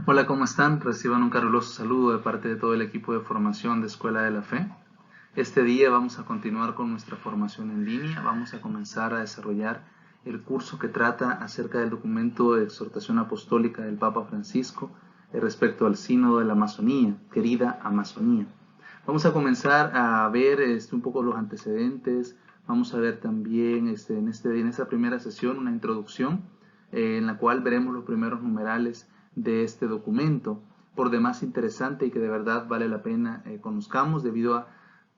Hola, ¿cómo están? Reciban un caluroso saludo de parte de todo el equipo de formación de Escuela de la Fe. Este día vamos a continuar con nuestra formación en línea. Vamos a comenzar a desarrollar el curso que trata acerca del documento de exhortación apostólica del Papa Francisco respecto al Sínodo de la Amazonía, querida Amazonía. Vamos a comenzar a ver un poco los antecedentes. Vamos a ver también en esta primera sesión una introducción en la cual veremos los primeros numerales de este documento, por demás interesante y que de verdad vale la pena conozcamos debido a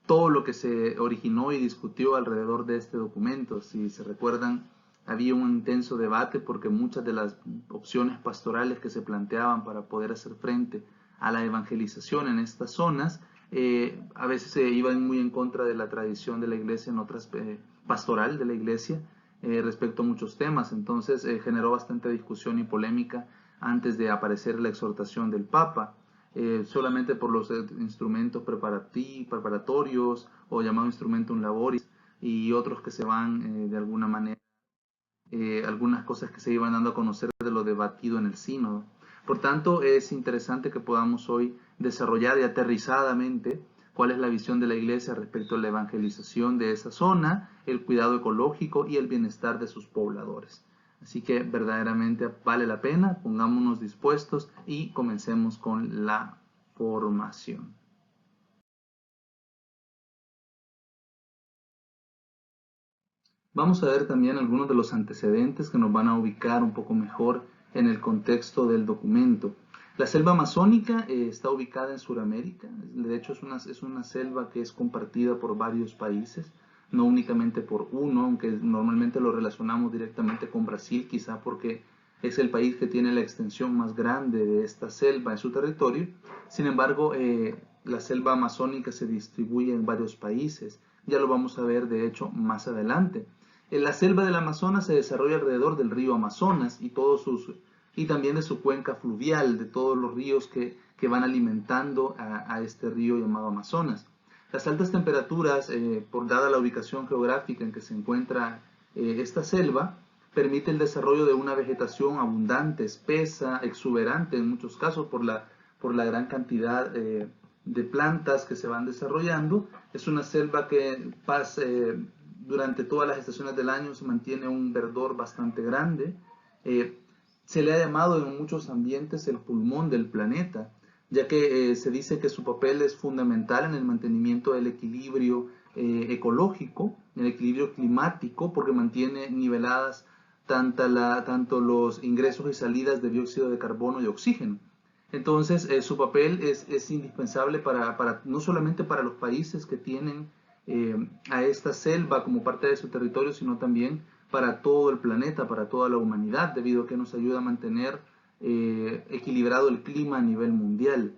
todo lo que se originó y discutió alrededor de este documento. Si se recuerdan, había un intenso debate porque muchas de las opciones pastorales que se planteaban para poder hacer frente a la evangelización en estas zonas a veces se iban muy en contra de la tradición de la iglesia en otras pastoral de la iglesia respecto a muchos temas. Entonces generó bastante discusión y polémica antes de aparecer la exhortación del Papa. Solamente por los instrumentos preparatorios o llamado instrumentum laboris y otros que se van de alguna manera, algunas cosas que se iban dando a conocer de lo debatido en el sínodo. Por tanto, es interesante que podamos hoy desarrollar y aterrizadamente cuál es la visión de la Iglesia respecto a la evangelización de esa zona, el cuidado ecológico y el bienestar de sus pobladores. Así que verdaderamente vale la pena, pongámonos dispuestos y comencemos con la formación. Vamos a ver también algunos de los antecedentes que nos van a ubicar un poco mejor en el contexto del documento. La selva amazónica está ubicada en Sudamérica, de hecho es una selva que es compartida por varios países, no únicamente por uno, aunque normalmente lo relacionamos directamente con Brasil, quizá porque es el país que tiene la extensión más grande de esta selva en su territorio. Sin embargo, la selva amazónica se distribuye en varios países, ya lo vamos a ver de hecho más adelante. En la selva del Amazonas se desarrolla alrededor del río Amazonas y también de su cuenca fluvial, de todos los ríos que van alimentando a este río llamado Amazonas. Las altas temperaturas, por dada la ubicación geográfica en que se encuentra esta selva, permite el desarrollo de una vegetación abundante, espesa, exuberante en muchos casos por la gran cantidad de plantas que se van desarrollando. Es una selva que durante todas las estaciones del año se mantiene un verdor bastante grande. Eh, Se le ha llamado en muchos ambientes el pulmón del planeta, ya que se dice que su papel es fundamental en el mantenimiento del equilibrio ecológico, el equilibrio climático, porque mantiene niveladas tanto los ingresos y salidas de dióxido de carbono y oxígeno. Entonces, su papel es indispensable no solamente para los países que tienen a esta selva como parte de su territorio, sino también para todo el planeta, para toda la humanidad, debido a que nos ayuda a mantener equilibrado el clima a nivel mundial.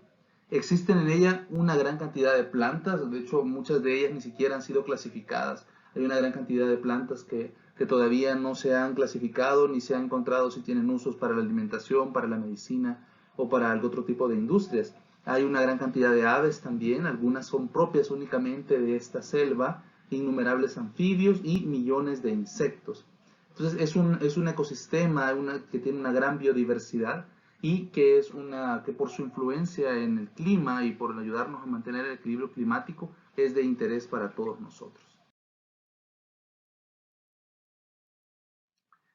Existen en ella una gran cantidad de plantas, de hecho muchas de ellas ni siquiera han sido clasificadas. Hay una gran cantidad de plantas que todavía no se han clasificado ni se han encontrado si tienen usos para la alimentación, para la medicina o para algún otro tipo de industrias. Hay una gran cantidad de aves también, algunas son propias únicamente de esta selva, innumerables anfibios y millones de insectos. Entonces es un ecosistema que tiene una gran biodiversidad y que por su influencia en el clima y por ayudarnos a mantener el equilibrio climático es de interés para todos nosotros.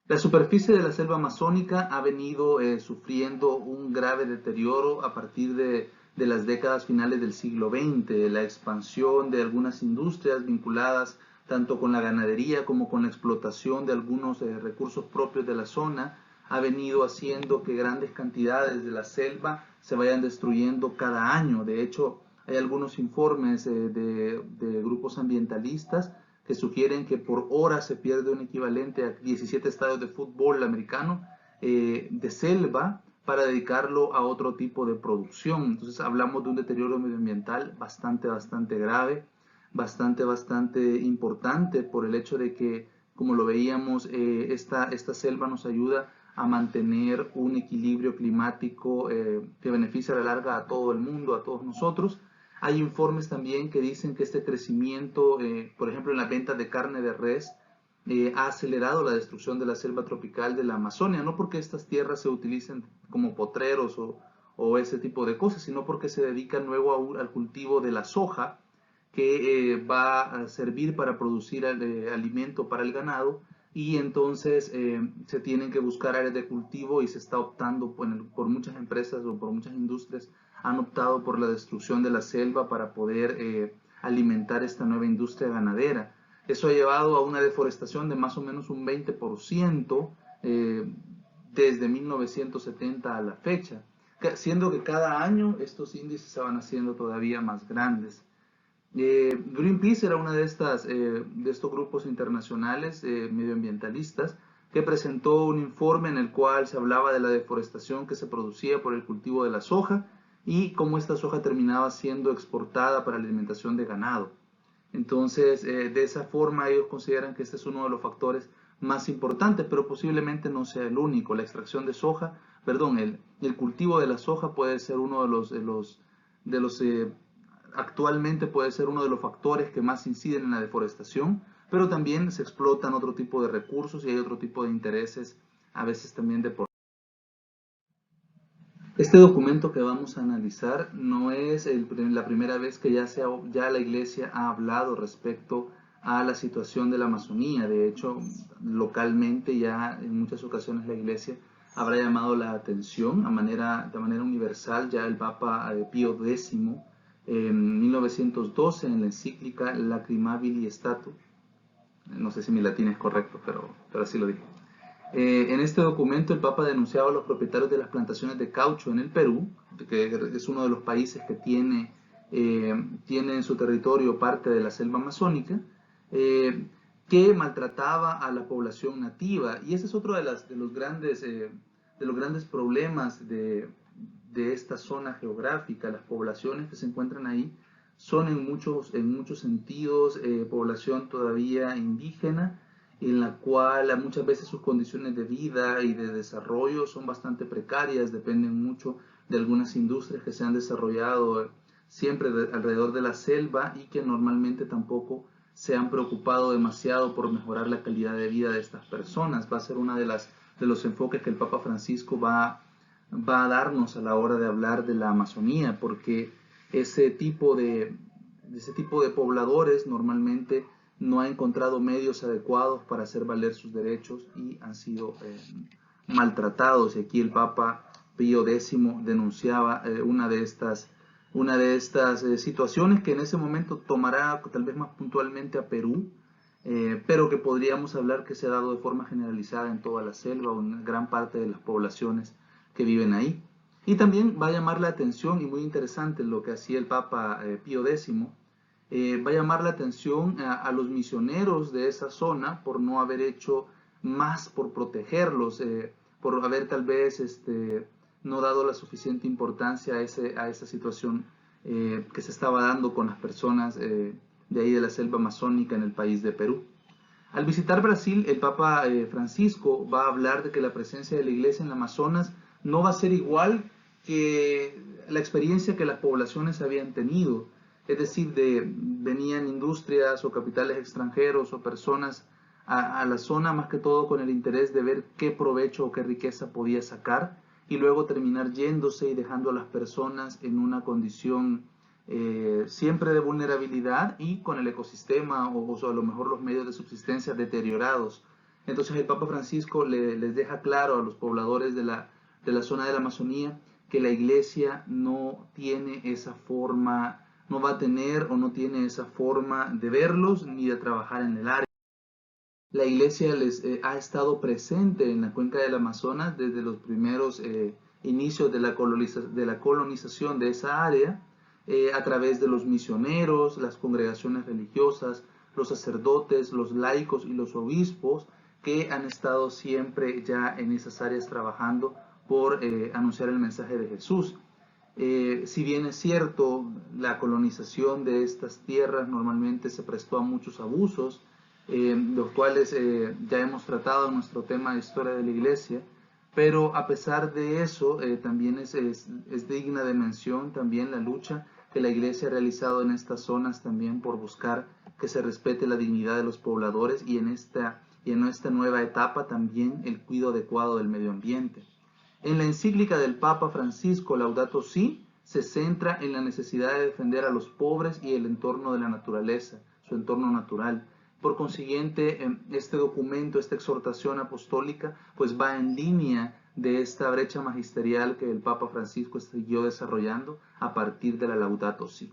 La superficie de la selva amazónica ha venido sufriendo un grave deterioro a partir de las décadas finales del siglo XX. La expansión de algunas industrias vinculadas tanto con la ganadería como con la explotación de algunos recursos propios de la zona ha venido haciendo que grandes cantidades de la selva se vayan destruyendo cada año. De hecho, hay algunos informes de grupos ambientalistas que sugieren que por hora se pierde un equivalente a 17 estadios de fútbol americano de selva para dedicarlo a otro tipo de producción. Entonces hablamos de un deterioro medioambiental bastante grave, bastante importante por el hecho de que, como lo veíamos, esta selva nos ayuda a mantener un equilibrio climático que beneficia a la larga a todo el mundo, a todos nosotros. Hay informes también que dicen que este crecimiento, por ejemplo, en la venta de carne de res, ha acelerado la destrucción de la selva tropical de la Amazonia, no porque estas tierras se utilicen como potreros o ese tipo de cosas, sino porque se dedican luego al cultivo de la soja, que va a servir para producir alimento para el ganado, y entonces se tienen que buscar áreas de cultivo y se está optando por muchas empresas o por muchas industrias han optado por la destrucción de la selva para poder alimentar esta nueva industria ganadera. Eso ha llevado a una deforestación de más o menos un 20% desde 1970 a la fecha, siendo que cada año estos índices se van haciendo todavía más grandes. Greenpeace era una de estos grupos internacionales medioambientalistas que presentó un informe en el cual se hablaba de la deforestación que se producía por el cultivo de la soja y cómo esta soja terminaba siendo exportada para la alimentación de ganado. Entonces, de esa forma ellos consideran que este es uno de los factores más importantes, pero posiblemente no sea el único. La extracción de soja, perdón, el cultivo de la soja puede ser uno de los actualmente puede ser uno de los factores que más inciden en la deforestación, pero también se explotan otro tipo de recursos y hay otro tipo de intereses, a veces también de por. Este documento que vamos a analizar no es la primera vez que ya la Iglesia ha hablado respecto a la situación de la Amazonía. De hecho, localmente ya en muchas ocasiones la Iglesia habrá llamado la atención de manera universal. Ya el Papa Pío X en 1912 en la encíclica Lacrimabili Statu, no sé si mi latín es correcto, pero así lo digo. En este documento el Papa denunciaba a los propietarios de las plantaciones de caucho en el Perú, que es uno de los países que tiene en su territorio parte de la selva amazónica, eh, que maltrataba a la población nativa. Y ese es otro de los grandes problemas de esta zona geográfica. Las poblaciones que se encuentran ahí son en muchos sentidos población todavía indígena, en la cual muchas veces sus condiciones de vida y de desarrollo son bastante precarias, dependen mucho de algunas industrias que se han desarrollado siempre alrededor de la selva y que normalmente tampoco se han preocupado demasiado por mejorar la calidad de vida de estas personas. Va a ser uno de los enfoques que el Papa Francisco va a darnos a la hora de hablar de la Amazonía, porque ese tipo de pobladores normalmente no ha encontrado medios adecuados para hacer valer sus derechos y han sido maltratados. Y aquí el Papa Pío X denunciaba una de estas situaciones que en ese momento tomará tal vez más puntualmente a Perú, pero que podríamos hablar que se ha dado de forma generalizada en toda la selva o en gran parte de las poblaciones que viven ahí. Y también va a llamar la atención, y muy interesante lo que hacía el Papa Pío X, va a llamar la atención a los misioneros de esa zona por no haber hecho más por protegerlos, por haber tal vez no dado la suficiente importancia a esa situación que se estaba dando con las personas de ahí de la selva amazónica en el país de Perú. Al visitar Brasil, el Papa Francisco va a hablar de que la presencia de la Iglesia en el Amazonas no va a ser igual que la experiencia que las poblaciones habían tenido. Es decir, venían industrias o capitales extranjeros o personas a la zona más que todo con el interés de ver qué provecho o qué riqueza podía sacar y luego terminar yéndose y dejando a las personas en una condición siempre de vulnerabilidad y con el ecosistema o a lo mejor los medios de subsistencia deteriorados. Entonces el Papa Francisco les deja claro a los pobladores de la zona de la Amazonía que la Iglesia no tiene esa forma, no va a tener o no tiene esa forma de verlos ni de trabajar en el área. La Iglesia les ha estado presente en la cuenca del Amazonas desde los primeros inicios de la colonización de esa área, a través de los misioneros, las congregaciones religiosas, los sacerdotes, los laicos y los obispos que han estado siempre ya en esas áreas trabajando por anunciar el mensaje de Jesús. Si bien es cierto, la colonización de estas tierras normalmente se prestó a muchos abusos, los cuales ya hemos tratado en nuestro tema de historia de la Iglesia, pero a pesar de eso, también es digna de mención también la lucha que la Iglesia ha realizado en estas zonas también por buscar que se respete la dignidad de los pobladores y en esta nueva etapa también el cuidado adecuado del medio ambiente. En la encíclica del Papa Francisco, Laudato Si, se centra en la necesidad de defender a los pobres y el entorno de la naturaleza, su entorno natural. Por consiguiente, este documento, esta exhortación apostólica, pues va en línea de esta brecha magisterial que el Papa Francisco siguió desarrollando a partir de la Laudato Si.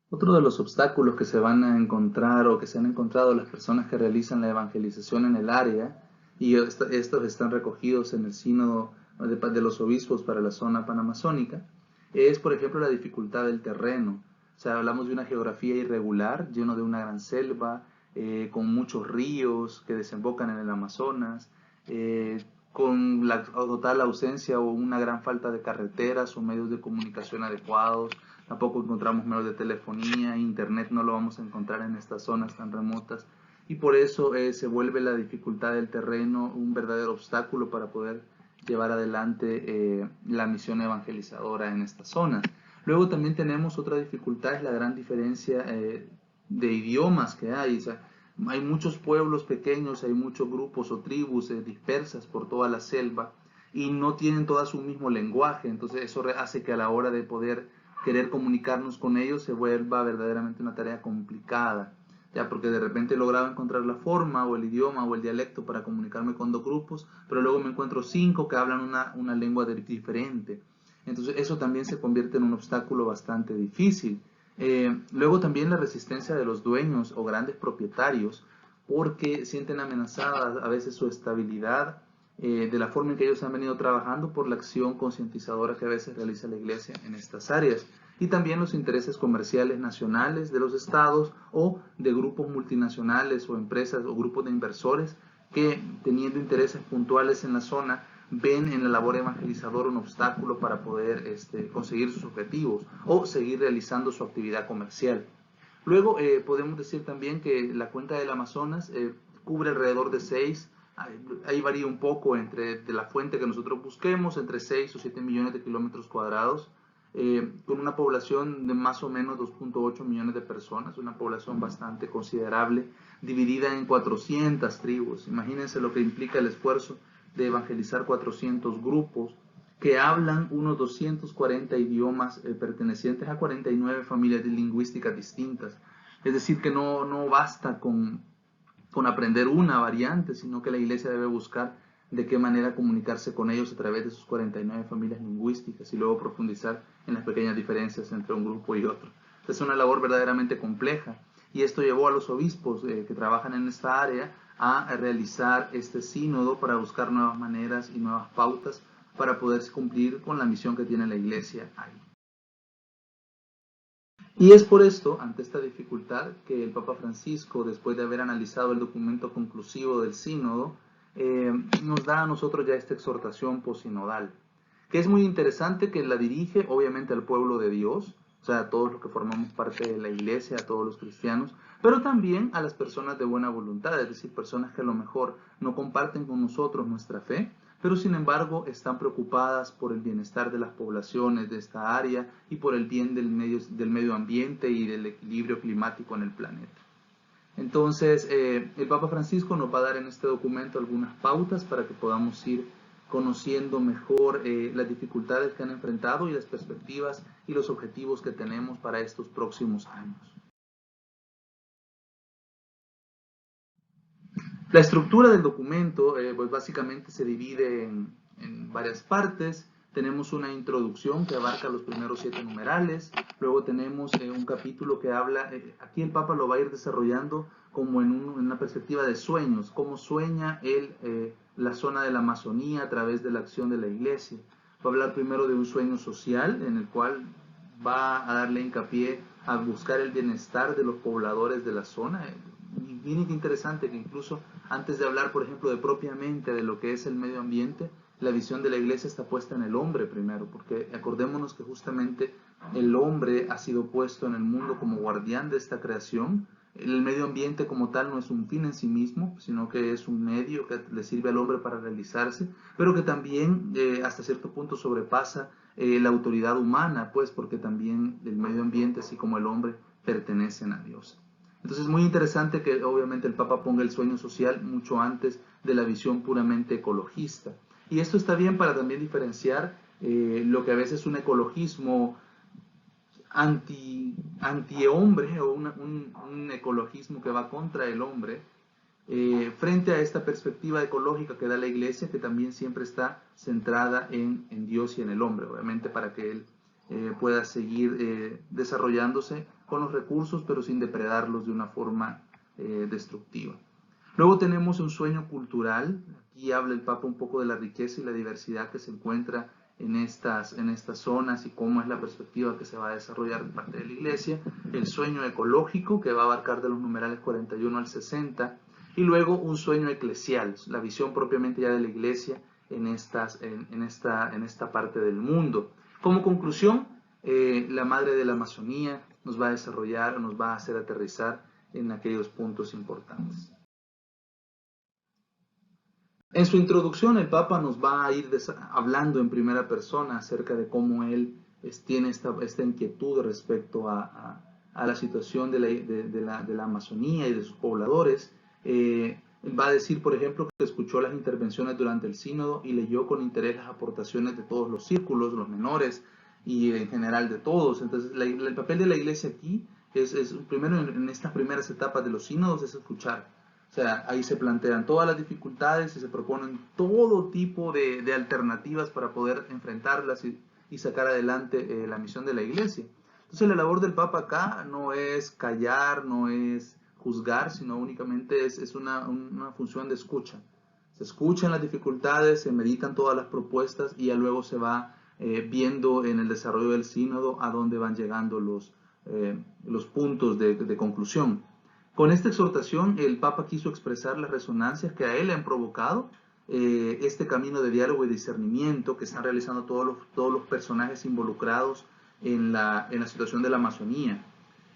Otro de los obstáculos que se van a encontrar o que se han encontrado las personas que realizan la evangelización en el área, y estos están recogidos en el sínodo de los obispos para la zona panamazónica, es por ejemplo la dificultad del terreno. O sea, hablamos de una geografía irregular, lleno de una gran selva, con muchos ríos que desembocan en el Amazonas, con la total ausencia o una gran falta de carreteras o medios de comunicación adecuados. Tampoco encontramos medios de telefonía, internet no lo vamos a encontrar en estas zonas tan remotas, y por eso se vuelve la dificultad del terreno un verdadero obstáculo para poder llevar adelante la misión evangelizadora en estas zonas. Luego también tenemos otra dificultad, es la gran diferencia de idiomas que hay. O sea, hay muchos pueblos pequeños, hay muchos grupos o tribus dispersas por toda la selva y no tienen todas un mismo lenguaje, entonces eso hace que a la hora de poder querer comunicarnos con ellos se vuelva verdaderamente una tarea complicada, ya porque de repente he logrado encontrar la forma o el idioma o el dialecto para comunicarme con dos grupos, pero luego me encuentro 5 que hablan una lengua diferente. Entonces eso también se convierte en un obstáculo bastante difícil. Luego también la resistencia de los dueños o grandes propietarios, porque sienten amenazada a veces su estabilidad de la forma en que ellos han venido trabajando por la acción concientizadora que a veces realiza la Iglesia en estas áreas. Y también los intereses comerciales nacionales de los estados o de grupos multinacionales o empresas o grupos de inversores que, teniendo intereses puntuales en la zona, ven en la labor evangelizadora un obstáculo para poder conseguir sus objetivos o seguir realizando su actividad comercial. Luego podemos decir también que la cuenca del Amazonas cubre alrededor de 6, ahí varía un poco entre de la fuente que nosotros busquemos, entre 6 o 7 millones de kilómetros cuadrados, con una población de más o menos 2.8 millones de personas, una población bastante considerable, dividida en 400 tribus. Imagínense lo que implica el esfuerzo de evangelizar 400 grupos que hablan unos 240 idiomas pertenecientes a 49 familias lingüísticas distintas. Es decir, que no basta con aprender una variante, sino que la Iglesia debe buscar de qué manera comunicarse con ellos a través de sus 49 familias lingüísticas y luego profundizar en las pequeñas diferencias entre un grupo y otro. Es una labor verdaderamente compleja y esto llevó a los obispos que trabajan en esta área a realizar este sínodo para buscar nuevas maneras y nuevas pautas para poder cumplir con la misión que tiene la Iglesia ahí. Y es por esto, ante esta dificultad, que el Papa Francisco, después de haber analizado el documento conclusivo del sínodo, nos da a nosotros ya esta exhortación posinodal, que es muy interesante, que la dirige obviamente al pueblo de Dios, o sea, a todos los que formamos parte de la Iglesia, a todos los cristianos, pero también a las personas de buena voluntad, es decir, personas que a lo mejor no comparten con nosotros nuestra fe, pero sin embargo están preocupadas por el bienestar de las poblaciones de esta área y por el bien del medio ambiente y del equilibrio climático en el planeta. Entonces, el Papa Francisco nos va a dar en este documento algunas pautas para que podamos ir conociendo mejor las dificultades que han enfrentado y las perspectivas y los objetivos que tenemos para estos próximos años. La estructura del documento, pues básicamente se divide en varias partes. Tenemos una introducción que abarca los primeros 7 numerales. Luego tenemos un capítulo que habla, aquí el Papa lo va a ir desarrollando como en una perspectiva de sueños, cómo sueña él la zona de la Amazonía a través de la acción de la Iglesia. Va a hablar primero de un sueño social en el cual va a darle hincapié a buscar el bienestar de los pobladores de la zona. Y bien interesante que incluso antes de hablar, por ejemplo, de propiamente de lo que es el medio ambiente, la visión de la Iglesia está puesta en el hombre primero, porque acordémonos que justamente el hombre ha sido puesto en el mundo como guardián de esta creación. El medio ambiente como tal no es un fin en sí mismo, sino que es un medio que le sirve al hombre para realizarse, pero que también hasta cierto punto sobrepasa la autoridad humana, pues porque también el medio ambiente, así como el hombre, pertenecen a Dios. Entonces es muy interesante que obviamente el Papa ponga el sueño social mucho antes de la visión puramente ecologista. Y esto está bien para también diferenciar lo que a veces es un ecologismo anti-hombre o un ecologismo que va contra el hombre, frente a esta perspectiva ecológica que da la Iglesia, que también siempre está centrada en Dios y en el hombre, obviamente para que él pueda seguir desarrollándose con los recursos, pero sin depredarlos de una forma destructiva. Luego tenemos un sueño cultural. Aquí habla el Papa un poco de la riqueza y la diversidad que se encuentra en estas zonas y cómo es la perspectiva que se va a desarrollar de parte de la Iglesia. El sueño ecológico, que va a abarcar de los numerales 41 al 60. Y luego un sueño eclesial, la visión propiamente ya de la Iglesia en esta parte del mundo. Como conclusión, la madre de la Amazonía nos va a desarrollar, nos va a hacer aterrizar en aquellos puntos importantes. En su introducción, el Papa nos va a ir hablando en primera persona acerca de cómo él tiene esta inquietud respecto a la situación de la Amazonía y de sus pobladores. Va a decir, por ejemplo, que escuchó las intervenciones durante el sínodo y leyó con interés las aportaciones de todos los círculos, los menores y en general de todos. Entonces, el papel de la Iglesia aquí primero en estas primeras etapas de los sínodos es escuchar. O sea, ahí se plantean todas las dificultades y se proponen todo tipo de alternativas para poder enfrentarlas y sacar adelante la misión de la Iglesia. Entonces, la labor del Papa acá no es callar, no es juzgar, sino únicamente es una función de escucha. Se escuchan las dificultades, se meditan todas las propuestas y ya luego se va viendo en el desarrollo del sínodo a dónde van llegando los puntos de conclusión. Con esta exhortación, el Papa quiso expresar las resonancias que a él le han provocado este camino de diálogo y discernimiento que están realizando todos los personajes involucrados en la situación de la Amazonía.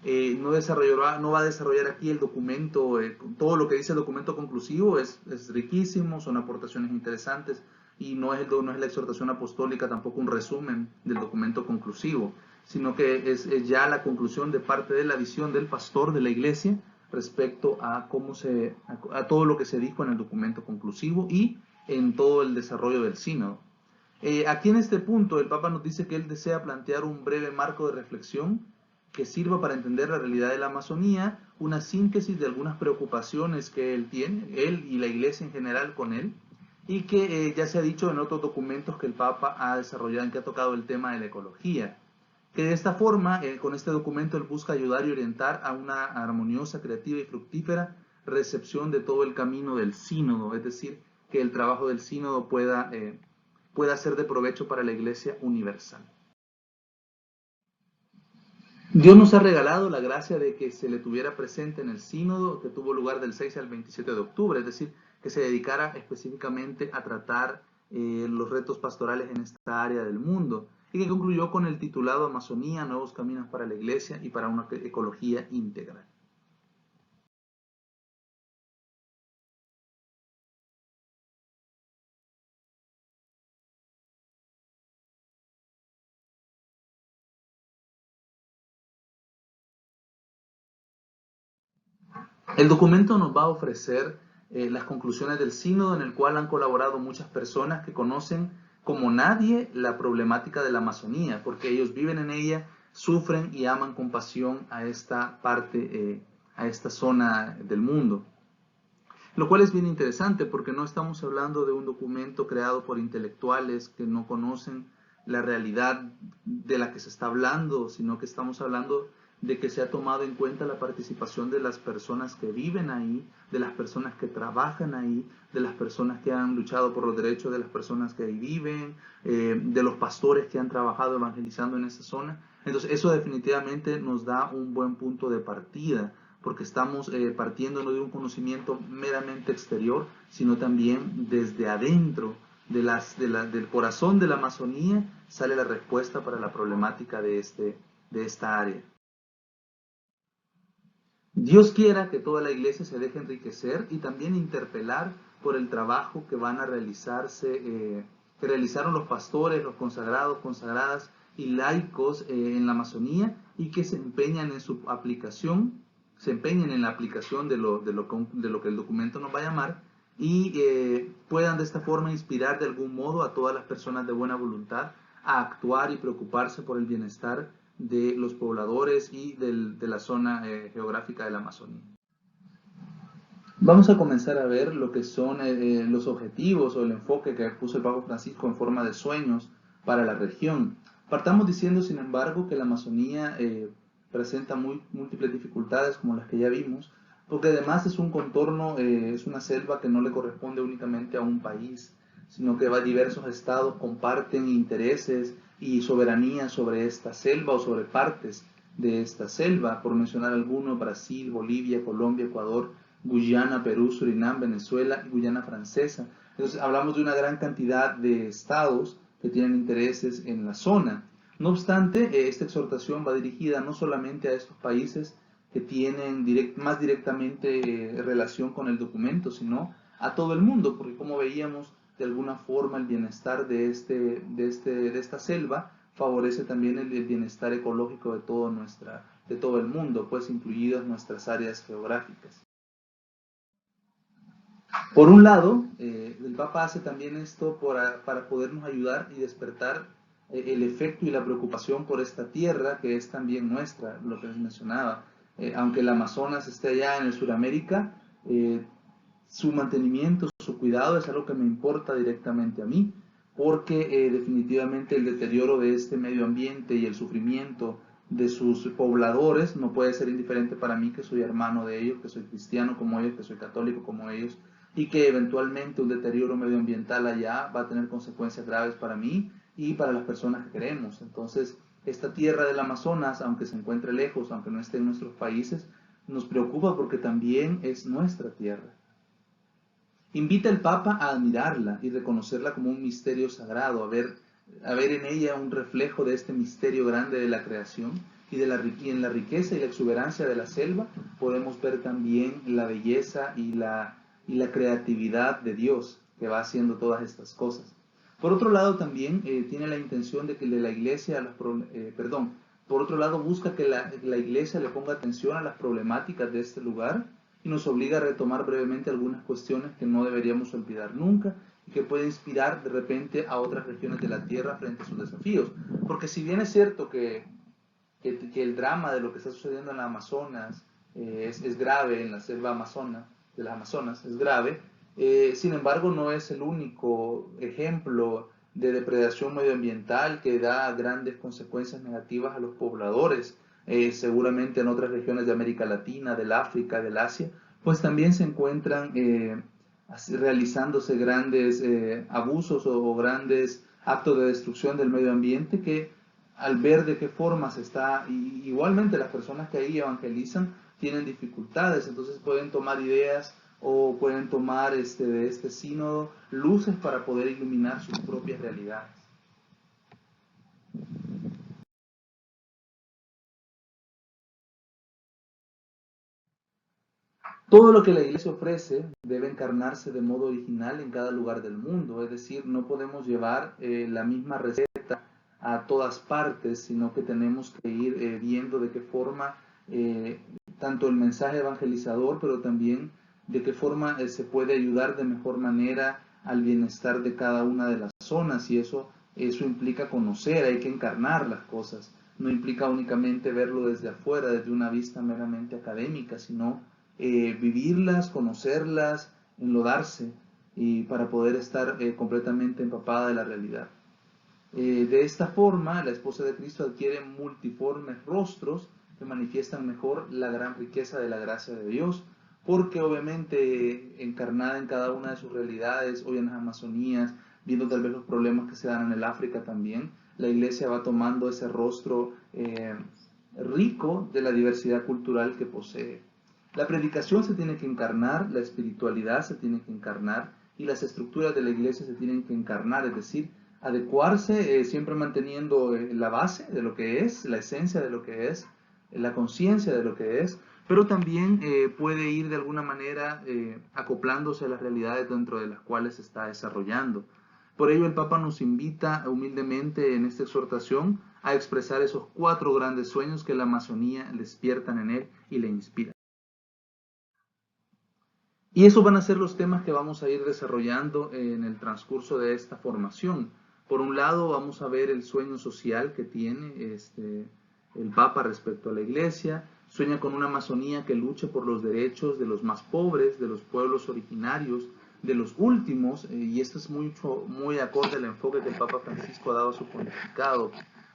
No va a desarrollar aquí el documento, todo lo que dice el documento conclusivo es riquísimo, son aportaciones interesantes y no es la exhortación apostólica tampoco un resumen del documento conclusivo, sino que es ya la conclusión de parte de la visión del pastor de la Iglesia respecto a todo lo que se dijo en el documento conclusivo y en todo el desarrollo del sínodo. Aquí en este punto el Papa nos dice que él desea plantear un breve marco de reflexión que sirva para entender la realidad de la Amazonía, una síntesis de algunas preocupaciones que él tiene, él y la Iglesia en general con él, y que ya se ha dicho en otros documentos que el Papa ha desarrollado, en que ha tocado el tema de la ecología. Que de esta forma, con este documento, él busca ayudar y orientar a una armoniosa, creativa y fructífera recepción de todo el camino del sínodo, es decir, que el trabajo del sínodo pueda ser de provecho para la Iglesia universal. Dios nos ha regalado la gracia de que se le tuviera presente en el sínodo que tuvo lugar del 6 al 27 de octubre, es decir, que se dedicara específicamente a tratar los retos pastorales en esta área del mundo y que concluyó con el titulado Amazonía, nuevos caminos para la Iglesia y para una ecología integral. El documento nos va a ofrecer las conclusiones del sínodo en el cual han colaborado muchas personas que conocen como nadie la problemática de la Amazonía, porque ellos viven en ella, sufren y aman con pasión a esta parte, a esta zona del mundo. Lo cual es bien interesante porque no estamos hablando de un documento creado por intelectuales que no conocen la realidad de la que se está hablando, sino que estamos hablando de que se ha tomado en cuenta la participación de las personas que viven ahí, de las personas que trabajan ahí, de las personas que han luchado por los derechos de las personas que ahí viven, de los pastores que han trabajado evangelizando en esa zona. Entonces eso definitivamente nos da un buen punto de partida, porque estamos partiendo no de un conocimiento meramente exterior, sino también desde adentro del corazón de la Amazonía sale la respuesta para la problemática de esta área. Dios quiera que toda la iglesia se deje enriquecer y también interpelar por el trabajo que van a realizarse, que realizaron los pastores, los consagrados, consagradas y laicos en la Amazonía y que se empeñan en su aplicación se empeñen en la aplicación de lo que el documento nos va a llamar y puedan de esta forma inspirar de algún modo a todas las personas de buena voluntad a actuar y preocuparse por el bienestar de los pobladores y de la zona geográfica de la Amazonía. Vamos a comenzar a ver lo que son los objetivos o el enfoque que puso el Papa Francisco en forma de sueños para la región. Partamos diciendo, sin embargo, que la Amazonía presenta múltiples dificultades como las que ya vimos, porque además es un contorno, es una selva que no le corresponde únicamente a un país, sino que diversos estados comparten intereses y soberanía sobre esta selva o sobre partes de esta selva, por mencionar algunos: Brasil, Bolivia, Colombia, Ecuador, Guyana, Perú, Surinam, Venezuela y Guyana Francesa. Entonces hablamos de una gran cantidad de estados que tienen intereses en la zona. No obstante, esta exhortación va dirigida no solamente a estos países que tienen más directamente relación con el documento, sino a todo el mundo, porque como veíamos, de alguna forma el bienestar de esta selva favorece también el bienestar ecológico de todo el mundo, pues incluidas nuestras áreas geográficas. Por un lado, el Papa hace también esto para podernos ayudar y despertar el efecto y la preocupación por esta tierra que es también nuestra, lo que les mencionaba. Aunque el Amazonas esté allá en el Suramérica, su mantenimiento, su cuidado es algo que me importa directamente a mí, porque definitivamente el deterioro de este medio ambiente y el sufrimiento de sus pobladores no puede ser indiferente para mí, que soy hermano de ellos, que soy cristiano como ellos, que soy católico como ellos, y que eventualmente un deterioro medioambiental allá va a tener consecuencias graves para mí y para las personas que queremos. Entonces, esta tierra del Amazonas, aunque se encuentre lejos, aunque no esté en nuestros países, nos preocupa porque también es nuestra tierra. Invita al Papa a admirarla y reconocerla como un misterio sagrado, a ver en ella un reflejo de este misterio grande de la creación, y en la riqueza y la exuberancia de la selva podemos ver también la belleza y la creatividad de Dios que va haciendo todas estas cosas. Por otro lado, también tiene la intención de que la Iglesia, por otro lado busca que la Iglesia le ponga atención a las problemáticas de este lugar y nos obliga a retomar brevemente algunas cuestiones que no deberíamos olvidar nunca y que puede inspirar de repente a otras regiones de la Tierra frente a sus desafíos. Porque si bien es cierto que el drama de lo que está sucediendo en la Amazonas es grave, en la selva de las Amazonas es grave, sin embargo no es el único ejemplo de depredación medioambiental que da grandes consecuencias negativas a los pobladores. Seguramente en otras regiones de América Latina, del África, del Asia, pues también se encuentran realizándose grandes abusos o grandes actos de destrucción del medio ambiente que, al ver de qué forma se está, y igualmente las personas que ahí evangelizan tienen dificultades, entonces pueden tomar ideas o pueden tomar de este sínodo luces para poder iluminar sus propias realidades. Todo lo que la Iglesia ofrece debe encarnarse de modo original en cada lugar del mundo, es decir, no podemos llevar la misma receta a todas partes, sino que tenemos que ir viendo de qué forma tanto el mensaje evangelizador, pero también de qué forma se puede ayudar de mejor manera al bienestar de cada una de las zonas, y eso implica conocer, hay que encarnar las cosas, no implica únicamente verlo desde afuera, desde una vista meramente académica, sino vivirlas, conocerlas, enlodarse y para poder estar completamente empapada de la realidad. De esta forma, la esposa de Cristo adquiere multiformes rostros que manifiestan mejor la gran riqueza de la gracia de Dios, porque obviamente encarnada en cada una de sus realidades, hoy en las Amazonías, viendo tal vez los problemas que se dan en el África también, la Iglesia va tomando ese rostro rico de la diversidad cultural que posee. La predicación se tiene que encarnar, la espiritualidad se tiene que encarnar y las estructuras de la Iglesia se tienen que encarnar, es decir, adecuarse, siempre manteniendo la base de lo que es, la esencia de lo que es, la conciencia de lo que es, pero también puede ir de alguna manera acoplándose a las realidades dentro de las cuales se está desarrollando. Por ello el Papa nos invita humildemente en esta exhortación a expresar esos 4 grandes sueños que la Amazonía despiertan en él y le inspiran. Y esos van a ser los temas que vamos a ir desarrollando en el transcurso de esta formación. Por un lado, vamos a ver el sueño social que tiene el Papa respecto a la Iglesia. Sueña con una Amazonía que luche por los derechos de los más pobres, de los pueblos originarios, de los últimos, y esto es muy acorde al enfoque que el Papa Francisco ha dado a su pontificado,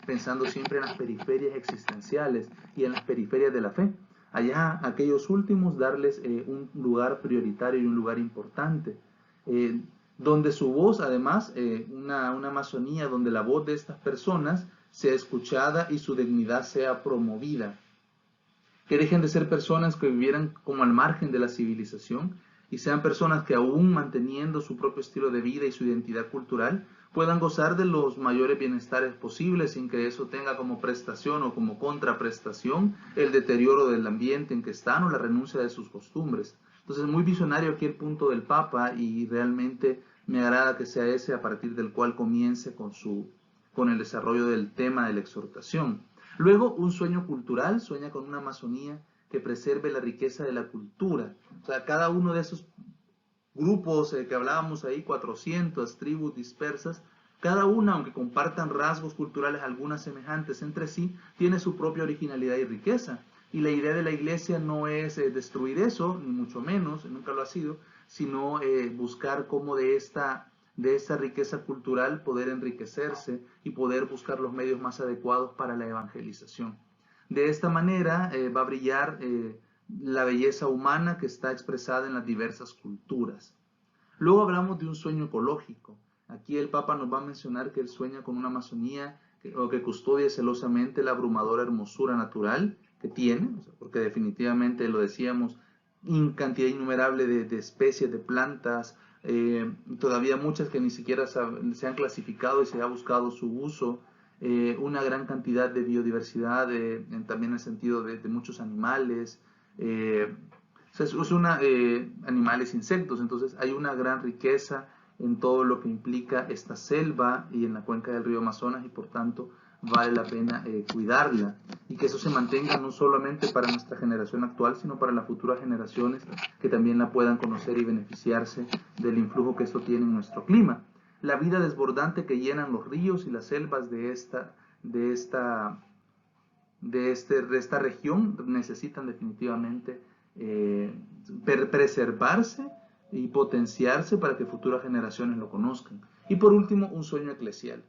pensando siempre en las periferias existenciales y en las periferias de la fe. Allá, aquellos últimos, darles un lugar prioritario y un lugar importante, donde su voz, además, una Amazonía donde la voz de estas personas sea escuchada y su dignidad sea promovida, que dejen de ser personas que vivieran como al margen de la civilización y sean personas que aún manteniendo su propio estilo de vida y su identidad cultural puedan gozar de los mayores bienestares posibles sin que eso tenga como prestación o como contraprestación el deterioro del ambiente en que están o la renuncia de sus costumbres. Entonces, muy visionario aquí el punto del Papa y realmente me agrada que sea ese a partir del cual comience con el desarrollo del tema de la exhortación. Luego, un sueño cultural, sueña con una Amazonía que preserve la riqueza de la cultura. O sea, cada uno de esos grupos que hablábamos ahí, 400 tribus dispersas, cada una, aunque compartan rasgos culturales algunas semejantes entre sí, tiene su propia originalidad y riqueza. Y la idea de la iglesia no es destruir eso, ni mucho menos, nunca lo ha sido, sino buscar cómo de esta riqueza cultural poder enriquecerse y poder buscar los medios más adecuados para la evangelización. De esta manera va a brillar la belleza humana que está expresada en las diversas culturas. Luego hablamos de un sueño ecológico. Aquí el Papa nos va a mencionar que él sueña con una Amazonía que custodia celosamente la abrumadora hermosura natural que tiene, porque definitivamente lo decíamos, cantidad innumerable de especies de plantas, todavía muchas que ni siquiera se han clasificado y se ha buscado su uso, una gran cantidad de biodiversidad, también en el sentido de muchos animales, animales, insectos, entonces hay una gran riqueza en todo lo que implica esta selva y en la cuenca del río Amazonas y por tanto vale la pena cuidarla y que eso se mantenga no solamente para nuestra generación actual, sino para las futuras generaciones que también la puedan conocer y beneficiarse del influjo que esto tiene en nuestro clima. La vida desbordante que llenan los ríos y las selvas de esta región necesitan definitivamente preservarse y potenciarse para que futuras generaciones lo conozcan. Y por último, un sueño eclesial.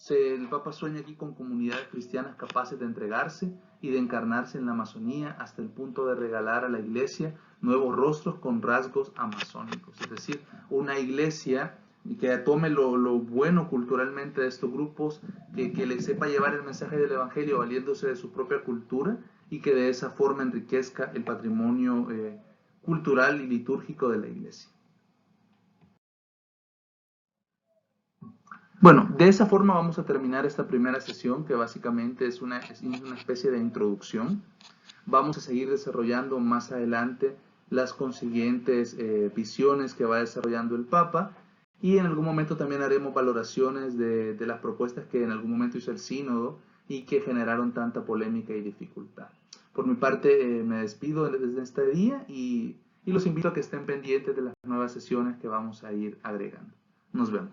El Papa sueña aquí con comunidades cristianas capaces de entregarse y de encarnarse en la Amazonía hasta el punto de regalar a la iglesia nuevos rostros con rasgos amazónicos. Es decir, una iglesia que tome lo bueno culturalmente de estos grupos, que les sepa llevar el mensaje del Evangelio valiéndose de su propia cultura y que de esa forma enriquezca el patrimonio cultural y litúrgico de la iglesia. Bueno, de esa forma vamos a terminar esta primera sesión, que básicamente es una especie de introducción. Vamos a seguir desarrollando más adelante las consiguientes visiones que va desarrollando el Papa y en algún momento también haremos valoraciones de las propuestas que en algún momento hizo el sínodo y que generaron tanta polémica y dificultad. Por mi parte me despido desde este día y los invito a que estén pendientes de las nuevas sesiones que vamos a ir agregando. Nos vemos.